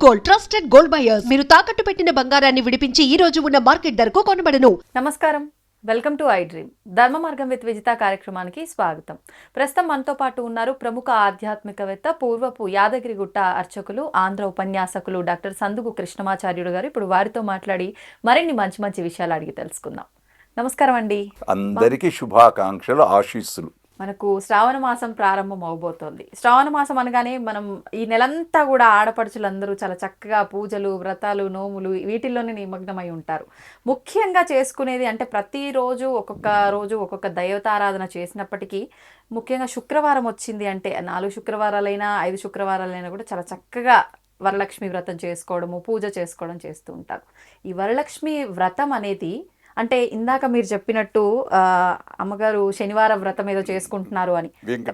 Gold trusted gold buyers మీరు తాకట్టు పెట్టిన బంగారాన్ని విడిపించి ఈ రోజు ఉన్న మార్కెట్ ధరకు కొనబడను. నమస్కారం, వెల్కమ్ టు ఐ డ్రీమ్. ధర్మ మార్గం విత్ విజిత కార్యక్రమానికి స్వాగతం. ప్రస్తుతం మనతో పాటు ఉన్నారు ప్రముఖ ఆధ్యాత్మికవేత్త, పూర్వపు యాదగిరిగుట్ట అర్చకులు, ఆంధ్ర ఉపన్యాసకులు డాక్టర్ సందుగు కృష్ణమాచార్యుడు గారు. ఇప్పుడు వారితో మాట్లాడి మరిన్ని మంచి మంచి విషయాలు అడిగి తెలుసుకుందాం. నమస్కారం అండి. అందరికీ శుభాకాంక్షలు, ఆశీస్సులు. మనకు శ్రావణ మాసం ప్రారంభం అవబోతోంది. శ్రావణ మాసం అనగానే మనం ఈ నెలంతా కూడా ఆడపడుచులందరూ చాలా చక్కగా పూజలు, వ్రతాలు, నోములు వీటిల్లోనే నిమగ్నమై ఉంటారు. ముఖ్యంగా చేసుకునేది అంటే ప్రతిరోజు ఒక్కొక్క దైవతారాధన చేసినప్పటికీ ముఖ్యంగా శుక్రవారం వచ్చింది అంటే 4 శుక్రవారాలైనా 5 శుక్రవారాలైనా కూడా చాలా చక్కగా వరలక్ష్మి వ్రతం చేసుకోవడము, పూజ చేసుకోవడం చేస్తూ ఉంటారు. ఈ వరలక్ష్మి వ్రతం అనేది అంటే ఇందాక మీరు చెప్పినట్టు అమ్మగారు శనివార వ్రతం ఏదో చేసుకుంటున్నారు అని,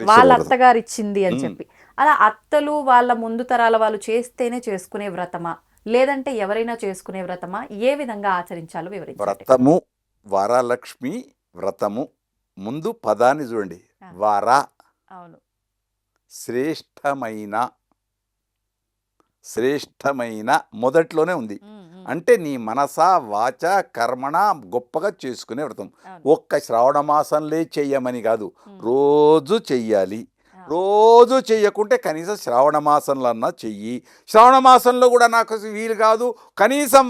వాళ్ళ అత్తగారు ఇచ్చింది అని చెప్పి, అలా అత్తలు వాళ్ళ ముందు తరాల వాళ్ళు చేస్తేనే చేసుకునే వ్రతమా, లేదంటే ఎవరైనా చేసుకునే వ్రతమా, ఏ విధంగా ఆచరించాలో వివరించండి. వ్రతము, వరలక్ష్మి వ్రతము. ముందు పదాన్ని చూడండి, వర. అవును, శ్రేష్టమైన మొదట్లోనే ఉంది. అంటే నీ మనస వాచ కర్మణ గొప్పగా చేసుకునే వ్రతం. ఒక్క శ్రావణ మాసంలో చెయ్యమని కాదు, రోజు చెయ్యాలి. రోజు చెయ్యకుంటే కనీసం శ్రావణ మాసంలో అన్నా చెయ్యి. శ్రావణ మాసంలో కూడా నాకు వీలు కాదు, కనీసం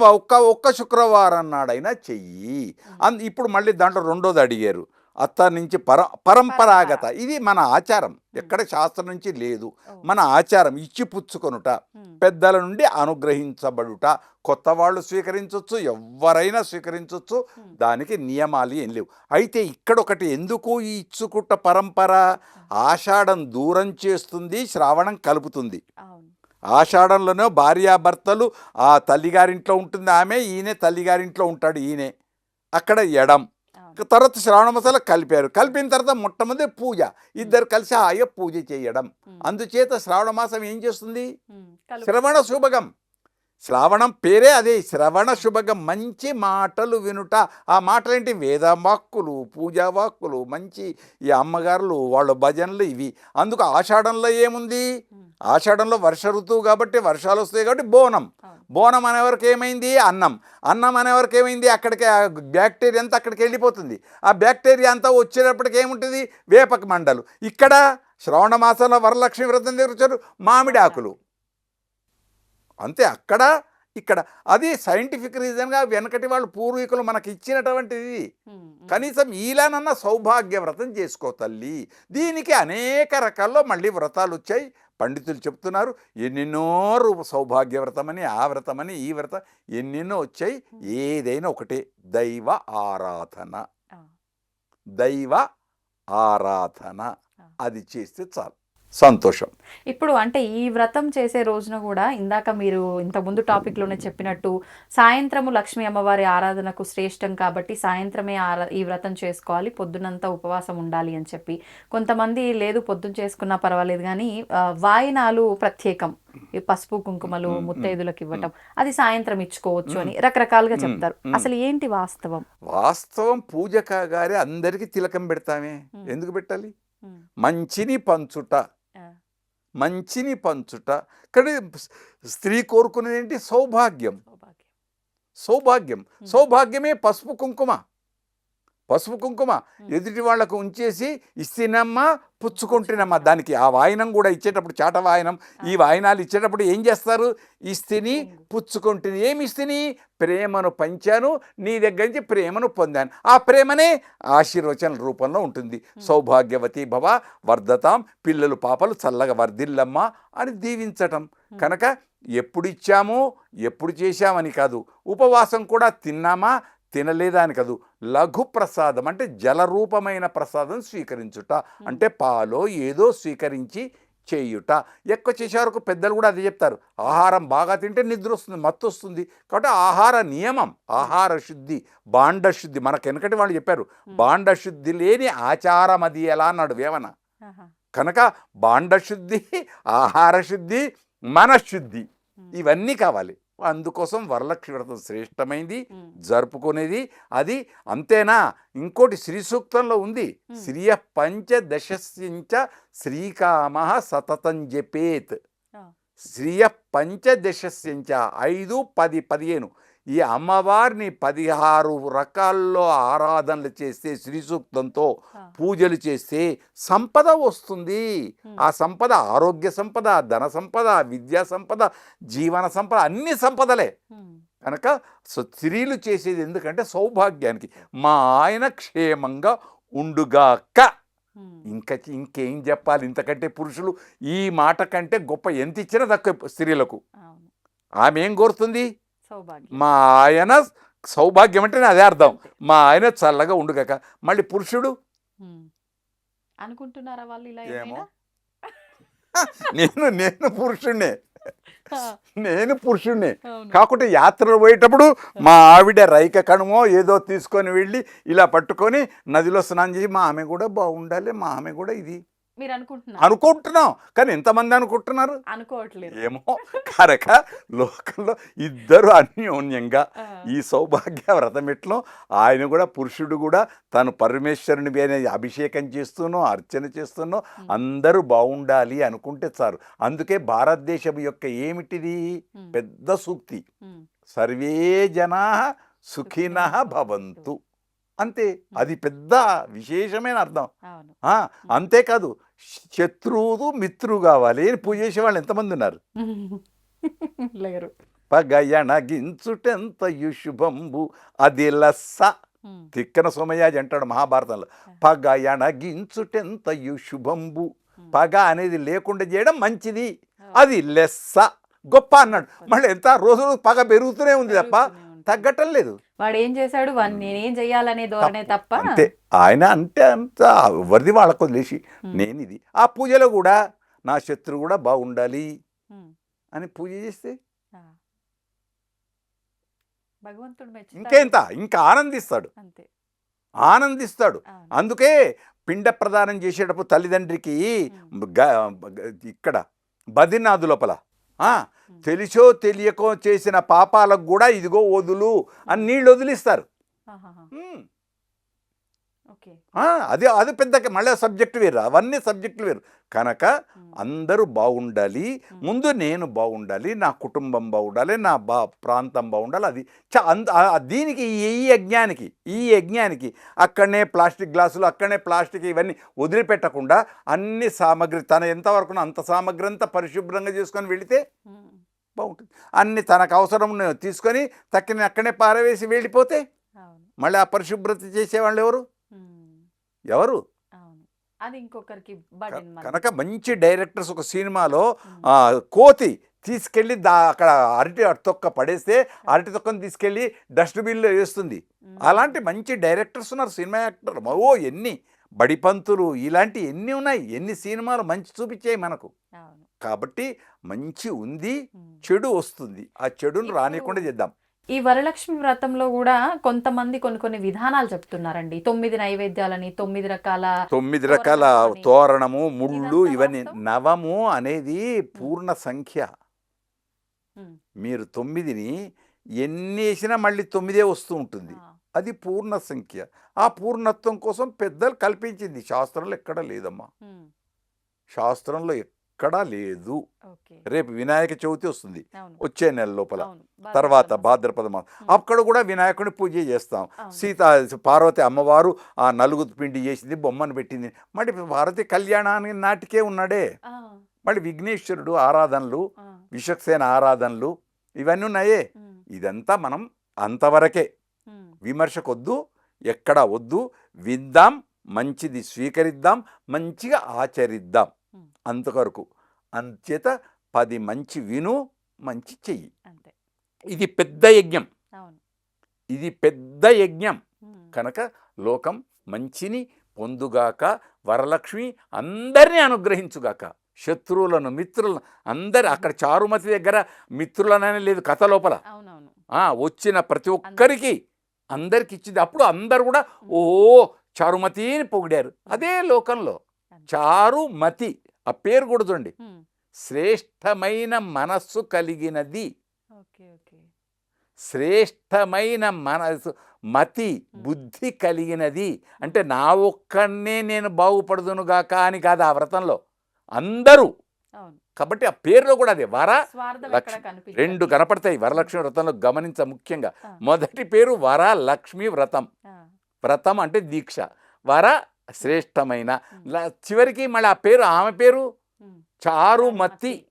ఒక్క శుక్రవారం నాడైనా చెయ్యి. ఇప్పుడు మళ్ళీ దాంట్లో రెండోది అడిగారు, అత్త నుంచి పరంపరాగత. ఇది మన ఆచారం, ఎక్కడ శాస్త్రం నుంచి లేదు. మన ఆచారం ఇచ్చి పుచ్చుకొనుట, పెద్దల నుండి అనుగ్రహించబడుట. కొత్త వాళ్ళు స్వీకరించవచ్చు, ఎవరైనా స్వీకరించవచ్చు, దానికి నియమాలు ఏం లేవు. అయితే ఇక్కడ ఒకటి, ఎందుకు ఈ ఇచ్చుకుట్ట పరంపర? ఆషాఢం దూరం చేస్తుంది, శ్రావణం కలుపుతుంది. ఆషాఢంలోనే భార్యాభర్తలు, ఆ తల్లిగారింట్లో ఉంటుంది ఆమె, ఈయన తల్లిగారింట్లో ఉంటాడు ఈయనే. అక్కడ ఎడం. తర్వాత శ్రావణ మాసాలు కలిపిన తర్వాత మొట్టమొదటి పూజ, ఇద్దరు కలిసి హాయిగా పూజ చేయడం. అందుచేత శ్రావణ మాసం ఏం చేస్తుంది? శ్రవణ శుభగం. శ్రావణం పేరే అదే, శ్రవణ శుభగం. మంచి మాటలు వినుట. ఆ మాటలేంటి? వేదవాక్కులు, పూజావాక్కులు, మంచి ఈ అమ్మగారులు వాళ్ళ భజనలు ఇవి. అందుకు ఆషాఢంలో ఏముంది? ఆషాఢంలో వర్ష ఋతువు కాబట్టి వర్షాలు వస్తాయి కాబట్టి బోనం అనేవరకు ఏమైంది? అన్నం అనేవరకు ఏమైంది? అక్కడికి బ్యాక్టీరియా అంతా అక్కడికి వెళ్ళిపోతుంది. ఆ బ్యాక్టీరియా అంతా వచ్చేటప్పటికి ఏముంటుంది? వేపక మండలు. ఇక్కడ శ్రావణ మాసంలో వరలక్ష్మి వ్రతం దగ్గర వచ్చారు, మామిడి ఆకులు. అంతే. అక్కడ ఇక్కడ అది సైంటిఫిక్ రీజన్గా వెనకటి వాళ్ళు పూర్వీకులు మనకి ఇచ్చినటువంటిది. కనీసం ఈలానన్నా సౌభాగ్య వ్రతం చేసుకో తల్లి. దీనికి అనేక రకాల్లో మళ్ళీ వ్రతాలు వచ్చాయి. పండితులు చెప్తున్నారు ఎన్నెన్నో సౌభాగ్య వ్రతమని, ఆ వ్రతమని, ఈ వ్రతం ఎన్నెన్నో వచ్చాయి. ఏదైనా ఒకటే, దైవ ఆరాధన. అది చేస్తే చాలు, సంతోషం. ఇప్పుడు అంటే ఈ వ్రతం చేసే రోజున కూడా ఇందాక మీరు ఇంతకుముందు టాపిక్లోనే చెప్పినట్టు సాయంత్రము లక్ష్మీ అమ్మవారి ఆరాధనకు శ్రేష్టం కాబట్టి సాయంత్రమే ఈ వ్రతం చేసుకోవాలి, పొద్దునంతా ఉపవాసం ఉండాలి అని చెప్పి. కొంతమంది లేదు పొద్దున చేసుకున్నా పర్వాలేదు కానీ వాయినాలు ప్రత్యేకం, ఈ పసుపు కుంకుమలు ముత్తైదులకు ఇవ్వటం, అది సాయంత్రం ఇచ్చుకోవచ్చు అని రకరకాలుగా చెప్తారు. అసలు ఏంటి వాస్తవం? పూజ కాగానే అందరికీ తిలకం పెడతామే. ఎందుకు పెట్టాలి? మంచిని పంచుట. కానీ స్త్రీ కోరుకునేది ఏంటి? సౌభాగ్యమే పసుపు కుంకుమ. ఎదుటి వాళ్లకు ఉంచేసి ఇస్తేనమ్మా పుచ్చుకుంటేనమ్మా. దానికి ఆ వాయనం కూడా ఇచ్చేటప్పుడు, చాట వాయనం, ఈ వాయనాలు ఇచ్చేటప్పుడు ఏం చేస్తారు? ఇస్తిని పుచ్చుకుంటుంది. ఏమి ఇస్తిని? ప్రేమను పంచాను, నీ దగ్గర నుంచి ప్రేమను పొందాను. ఆ ప్రేమనే ఆశీర్వచన రూపంలో ఉంటుంది. సౌభాగ్యవతి భవ వర్ధతాం, పిల్లలు పాపలు చల్లగా వర్ధిల్లమ్మా అని దీవించటం. కనుక ఎప్పుడు ఇచ్చామో ఎప్పుడు చేశామని కాదు, ఉపవాసం కూడా తిన్నామా తినలేదా అని కాదు, లఘు ప్రసాదం అంటే జలరూపమైన ప్రసాదం స్వీకరించుట. అంటే పాలో ఏదో స్వీకరించి చేయుట. ఎక్కువ చేసే వరకు పెద్దలు కూడా అది చెప్తారు, ఆహారం బాగా తింటే నిద్ర వస్తుంది, మత్తు వస్తుంది. కాబట్టి ఆహార నియమం, ఆహార శుద్ధి, బాండ శుద్ధి. మనకు వెనకటి వాళ్ళు చెప్పారు, బాండ శుద్ధి లేని ఆచారం అది ఎలా అన్నాడు వేమన. కనుక బాండ శుద్ధి, ఆహార శుద్ధి, మనశుద్ధి ఇవన్నీ కావాలి. అందుకోసం వరలక్ష్మి వ్రతం శ్రేష్టమైంది, జరుపుకునేది అది. అంతేనా? ఇంకోటి శ్రీ సూక్తంలో ఉంది, శ్రియ పంచదశస్యంచ శ్రీకామ సతతం జపేత్. శ్రియ పంచదశస్యంచ 5, 10, 15 ఈ అమ్మవారిని 16 రకాల్లో ఆరాధనలు చేస్తే శ్రీ సూక్తంతో పూజలు చేస్తే సంపద వస్తుంది. ఆ సంపద ఆరోగ్య సంపద, ధన సంపద, విద్యా సంపద, జీవన సంపద, అన్ని సంపదలే. కనుక స్త్రీలు చేసేది ఎందుకంటే సౌభాగ్యానికి, మా ఆయన క్షేమంగా ఉండుగాక. ఇంకేం చెప్పాలి? ఇంతకంటే పురుషులు ఈ మాట కంటే గొప్ప ఎంత ఇచ్చినా తక్కువ స్త్రీలకు. ఆమె ఏం కోరుతుంది? మా ఆయన సౌభాగ్యం అంటే అదే అర్థం, మా ఆయన చల్లగా ఉండుగాక. మళ్ళీ పురుషుడు అనుకుంటున్నారా వాళ్ళు ఇలా? ఏమో నేను పురుషుణ్ణే, నేను పురుషుణ్ణే. కాకుంటే యాత్రలు పోయేటప్పుడు మా ఆవిడ రైక కణమో ఏదో తీసుకొని వెళ్ళి ఇలా పట్టుకొని నదిలో స్నానం చేసి మా ఆమె కూడా బాగుండాలి, మా ఆమె కూడా ఇది మీరు అనుకుంటున్నాం. కానీ ఎంతమంది అనుకుంటున్నారు? అనుకోవట్లేదు. ఏమో కనుక లోకంలో ఇద్దరు అన్యోన్యంగా ఈ సౌభాగ్య వ్రతమిట్లో ఆయన కూడా పురుషుడు కూడా తను పరమేశ్వరుని మీద అభిషేకం చేస్తూనో అర్చన చేస్తూనో అందరూ బాగుండాలి అనుకుంటే చాలు. అందుకే భారతదేశం యొక్క ఏమిటిది పెద్ద సూక్తి, సర్వే జనా సుఖినః భవంతు. అంతే, అది పెద్ద విశేషమైన అర్థం. అంతేకాదు శత్రువు మిత్రువు కావాలి అని పూజ చేసే వాళ్ళు ఎంతమంది ఉన్నారు? లేరు. పగయణగించుటెంతయు శుభంబు అది లస్స. తిక్కన సోమయాజి అంటాడు మహాభారతంలో, పగయణగించుటెంతయు శుభంబు. పగ అనేది లేకుండా చేయడం మంచిది, అది లెస్స గొప్ప అన్నాడు. మళ్ళీ ఎంత రోజు పగ పెరుగుతూనే ఉంది తప్ప తగ్గటం లేదు. వాడు ఏం చేశాడు, నేనేం చెయ్యాలనే ధోరణే తప్ప. అంతే, ఆయన అంటే అంత వరిది వాళ్ళకు వదిలేసి నేను ఇది. ఆ పూజలో కూడా నా శత్రువు కూడా బాగుండాలి అని పూజ చేస్తే భగవంతుడు ఇంకా ఆనందిస్తాడు, ఆనందిస్తాడు. అందుకే పిండ ప్రదానం చేసేటప్పుడు తల్లిదండ్రికి ఇక్కడ బద్రీనాథ్ లోపల తెలిసో తెలియకో చేసిన పాపాలకు కూడా ఇదిగో వదులు అని నీళ్ళు వదిలిస్తారు. అది పెద్ద మళ్ళీ సబ్జెక్టు వేరు, అవన్నీ సబ్జెక్టులు వేరు. కనుక అందరూ బాగుండాలి, ముందు నేను బాగుండాలి, నా కుటుంబం బాగుండాలి, నా ప్రాంతం బాగుండాలి. అది దీనికి ఈ యజ్ఞానికి అక్కడనే ప్లాస్టిక్ గ్లాసులు, అక్కడనే ప్లాస్టిక్ ఇవన్నీ వదిలిపెట్టకుండా అన్ని సామాగ్రి తన ఎంతవరకు అంత సామాగ్రి అంతా పరిశుభ్రంగా చేసుకొని వెళితే బాగుంటుంది. అన్ని తనకు అవసరం తీసుకొని తక్కిన అక్కడనే పారవేసి వెళ్ళిపోతే మళ్ళీ ఆ పరిశుభ్రత చేసేవాళ్ళు ఎవరు? అది ఇంకొకరికి. కనుక మంచి డైరెక్టర్స్ ఒక సినిమాలో కోతి తీసుకెళ్ళి అక్కడ అరటి తొక్క పడేస్తే అరటి తొక్కను తీసుకెళ్ళి డస్ట్బిన్లో వేస్తుంది. అలాంటి మంచి డైరెక్టర్స్ ఉన్నారు, సినిమా యాక్టర్. ఎన్ని బడిపంతులు ఇలాంటి ఎన్ని ఉన్నాయి, ఎన్ని సినిమాలు మంచి చూపించాయి మనకు. కాబట్టి మంచి ఉంది, చెడు వస్తుంది, ఆ చెడును రానికుండా చేద్దాం. ఈ వరలక్ష్మి వ్రతంలో కూడా కొంతమంది కొన్ని విధానాలు చెప్తున్నారండి. 9 నైవేద్యాలని, 9 రకాల తోరణము, ముళ్ళు, ఇవన్నీ. నవము అనేది పూర్ణ సంఖ్య. మీరు 9ని ఎన్ని వేసినా మళ్ళీ 9 వస్తూ ఉంటుంది, అది పూర్ణ సంఖ్య. ఆ పూర్ణత్వం కోసం పెద్దలు కల్పించింది, శాస్త్రంలో ఎక్కడా లేదమ్మా, శాస్త్రంలో ఎక్కడా లేదు. రేపు వినాయక చవితి వస్తుంది, వచ్చే నెల లోపల, తర్వాత భాద్రపద మాసం, అక్కడ కూడా వినాయకుడిని పూజ చేస్తాం. పార్వతి అమ్మవారు ఆ నలుగురు పిండి చేసింది, బొమ్మను పెట్టింది. మళ్ళీ పార్వతి కళ్యాణానికి నాటికే ఉన్నాడే. మళ్ళీ విఘ్నేశ్వరుడు ఆరాధనలు, విశ్వక్సేన ఆరాధనలు, ఇవన్నీ ఉన్నాయే. ఇదంతా మనం అంతవరకే, విమర్శకొద్దు, ఎక్కడ వద్దు. విందాం, మంచిది స్వీకరిద్దాం, మంచిగా ఆచరిద్దాం, అంతవరకు. అంచేత 10 మంచి విను, మంచి చెయ్యి. ఇది పెద్ద యజ్ఞం, ఇది పెద్ద యజ్ఞం. కనుక లోకం మంచిని పొందుగాక, వరలక్ష్మి అందరినీ అనుగ్రహించుగాక. శత్రువులను, మిత్రులను అందరి, అక్కడ చారుమతి దగ్గర మిత్రులననే లేదు కథ లోపల, వచ్చిన ప్రతి ఒక్కరికి అందరికి ఇచ్చింది. అప్పుడు అందరు కూడా చారుమతిని పొగిడారు. అదే లోకంలో చారుమతి ఆ పేరు కూడా చూడండి, శ్రేష్టమైన మనస్సు కలిగినది, శ్రేష్టమైన మనసు, మతి బుద్ధి కలిగినది. అంటే నా ఒక్కనే నేను బాగుపడుదునుగాక అని కాదు, ఆ వ్రతంలో అందరూ అవును. కాబట్టి ఆ పేరులో కూడా అదే స్వార్థం ఎక్కడ వరలక్ష్మి కనిపించదు. రెండు కనపడతాయి వరలక్ష్మి వ్రతంలో గమనించ ముఖ్యంగా. ఆ. మొదటి పేరు వరలక్ష్మి వ్రతం. ఆ. వ్రతం అంటే దీక్ష, వర శ్రేష్టమైన. ఉమ్. చివరికి మళ్ళీ ఆ పేరు ఆమె పేరు ఉమ్. చారుమతి.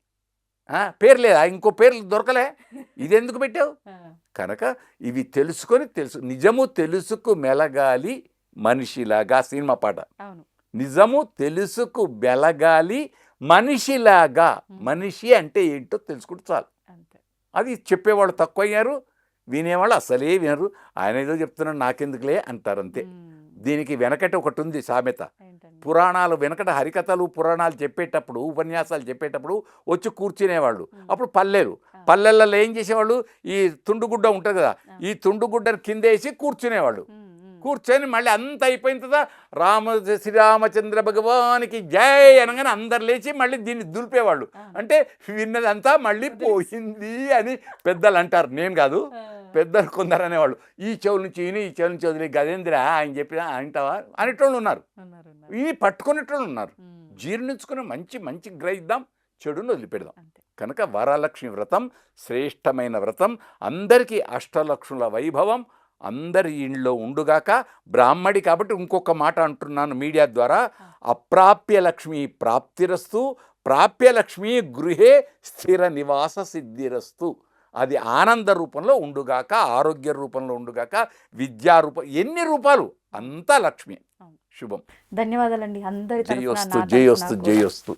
పేరు లేదా, ఇంకో పేర్లు దొరకలే, ఇది ఎందుకు పెట్టావు? ఆ. కనుక ఇవి తెలుసుకొని నిజము తెలుసుకు మెలగాలి మనిషిలాగా, సినిమా పాట. అవును. నిజము తెలుసుకు మెలగాలి మనిషిలాగా. మనిషి అంటే ఏంటో తెలుసుకుంటే చాలు. అంతే. అది చెప్పేవాళ్ళు తక్కువ అయ్యారు, వినేవాళ్ళు అసలే వినరు. ఆయన ఏదో చెప్తున్నాడు నాకెందుకులే అంటారు అంతే. ఉమ్. దీనికి వెనకటి ఒకటి ఉంది సామెత. ఏంటండి? పురాణాలు వెనకట హరికథలు పురాణాలు చెప్పేటప్పుడు, ఉపన్యాసాలు చెప్పేటప్పుడు వచ్చి కూర్చునేవాళ్ళు. అప్పుడు పల్లెల్లో ఏం చేసేవాళ్ళు, ఈ తుండుగుడ్డ ఉంటుంది కదా, ఈ తుండుగుడ్డను కిందేసి కూర్చునేవాళ్ళు. ఉమ్. ఉమ్. కూర్చొని మళ్ళీ అంత అయిపోయిన తర్వాత శ్రీరామచంద్ర భగవానికి జై అనగానే అందరు లేచి మళ్ళీ దీన్ని దులిపేవాళ్ళు. అంటే విన్నదంతా మళ్ళీ పోయింది అని పెద్దలు అంటారు, నేను కాదు, పెద్దలు కొందరు అనేవాళ్ళు. ఈ చెవుల నుంచి ఈయన, ఈ చెవుల నుంచి వదిలే గదేంద్ర ఆయన చెప్పినా అంటావా అనేటోళ్ళు ఉన్నారు, ఉన్నారు. ఇవి పట్టుకునేటోళ్ళు ఉన్నారు. ఉమ్. జీర్ణించుకుని మంచి గ్రహిద్దాం, చెడును వదిలిపెడదాం. అంతే. కనుక వరలక్ష్మి వ్రతం శ్రేష్టమైన వ్రతం. అందరికీ అష్టలక్ష్ముల వైభవం అందరి ఇంట్లో ఉండుగాక. బ్రాహ్మడి కాబట్టి ఇంకొక మాట అంటున్నాను మీడియా ద్వారా, అప్రాప్య లక్ష్మి ప్రాప్తిరస్తు, ప్రాప్యలక్ష్మి గృహే స్థిర నివాస సిద్ధిరస్తు. అది ఆనంద రూపంలో ఉండుగాక, ఆరోగ్య రూపంలో ఉండుగాక, విద్యారూపం, ఎన్ని రూపాలు అంతా లక్ష్మి. శుభం. ధన్యవాదాలండి అందరి తరపున, జయోస్తు నా తరపున జయోస్తు కూడా. జయోస్తు.